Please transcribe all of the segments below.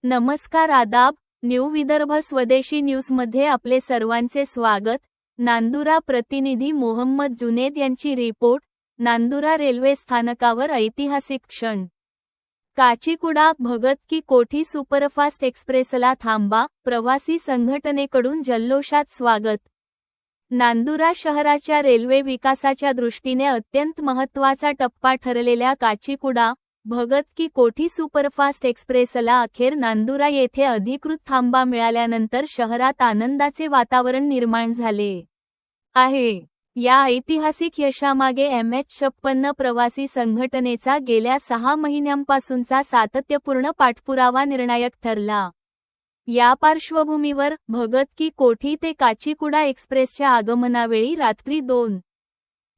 नमस्कार आदाब, न्यू विदर्भ स्वदेशी न्यूजमध्ये आपले सर्वांचे स्वागत। नांदुरा प्रतिनिधी मोहम्मद जुनेद यांची रिपोर्ट। नांदुरा रेल्वे स्थानकावर ऐतिहासिक क्षण। काचीगुडा भगत की कोठी सुपरफास्ट एक्सप्रेसला थांबा, प्रवासी संघटनेकडून जल्लोषात स्वागत। नांदुरा शहराच्या रेल्वे विकासाच्या दृष्टीने अत्यंत महत्त्वाचा टप्पा ठरलेल्या काचीगुडा भगत की कोठी सुपरफास्ट एक्सप्रेसला अखेर नांदुरा येथे अधिकृत थांबा मिळाल्यानंतर शहरात आनंदाचे वातावरण निर्माण झाले आहे। या ऐतिहासिक यशामागे MH56 प्रवासी संघटनेचा गेल्या 6 महिन्यांपासूनचा सातत्यपूर्ण पाठपुरावा निर्णायक ठरला। या पार्श्वभूमीवर भगत की कोठी ते काचीगुडा एक्सप्रेसच्या आगमनावेळी रात्री 2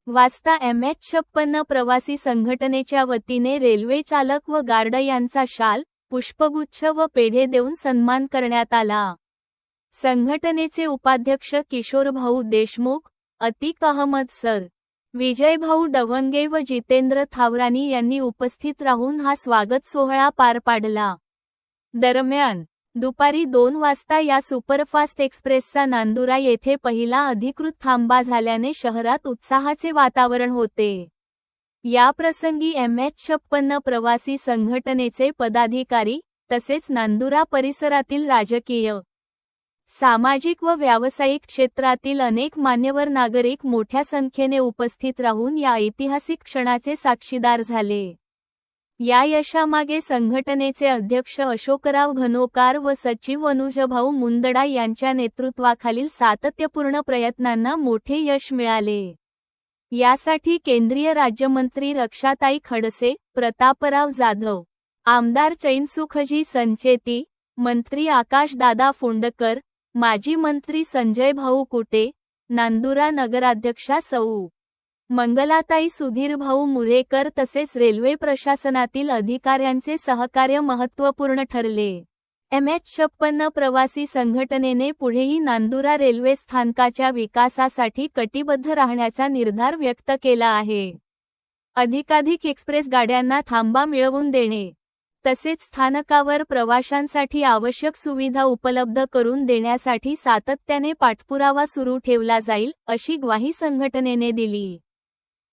वाजता MH56 प्रवासी संघटनेच्या वतीने रेल्वे चालक व गार्ड यांचा शाल, पुष्पगुच्छ व पेढे देऊन सन्मान करण्यात आला। संघटनेचे उपाध्यक्ष किशोरभाऊ देशमुख, अतिक अहमद सर, विजयभाऊ डवंगे व जितेंद्र थावरानी यांनी उपस्थित राहून हा स्वागत सोहळा पार पाडला। दरम्यान दुपारी 2 वाजता या सुपरफास्ट एक्सप्रेसचा नांदुरा येथे पहिला अधिकृत थांबा झाल्याने शहरात उत्साहाचे वातावरण होते। या प्रसंगी MH56 प्रवासी संघटनेचे पदाधिकारी तसेच नांदुरा परिसरातील राजकीय, सामाजिक व व्यावसायिक क्षेत्रातील अनेक मान्यवर नागरिक मोठ्या संख्येने उपस्थित राहून या ऐतिहासिक क्षणाचे साक्षीदार झाले। या यशामागे संघटनेचे अध्यक्ष अशोकराव घनोकार व सचिव अनुजभाऊ मुंदडा यांच्या नेतृत्वाखालील सातत्यपूर्ण प्रयत्नांना मोठे यश मिळाले। यासाठी केंद्रीय राज्यमंत्री रक्षाताई खडसे, प्रतापराव जाधव, आमदार चैनसुखजी संचेती, मंत्री आकाशदादा फोंडकर, माजी मंत्री संजयभाऊ कुटे, नांदुरा नगराध्यक्षा सौ मंगलाताई सुधीरभाऊ मुरेकर तसेच रेल्वे प्रशासनातील अधिकाऱ्यांचे सहकार्य महत्त्वपूर्ण ठरले। MH56 प्रवासी संघटनेने पुढेही नांदुरा रेल्वे स्थानकाच्या विकासासाठी कटिबद्ध राहण्याचा निर्धार व्यक्त केला आहे। अधिकाधिक एक्सप्रेस गाड्यांना थांबा मिळवून देणे तसेच स्थानकावर प्रवाशांसाठी आवश्यक सुविधा उपलब्ध करून देण्यासाठी सातत्याने पाठपुरावा सुरू ठेवला जाईल, अशी ग्वाही संघटनेने दिली।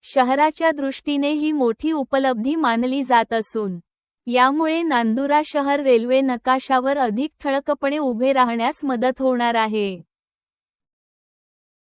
शहराच्या दृष्टीने ही मोठी उपलब्धी मानली जात असून यामुळे नांदुरा शहर रेल्वे नकाशावर अधिक ठळकपणे उभे राहण्यास मदत होणार आहे।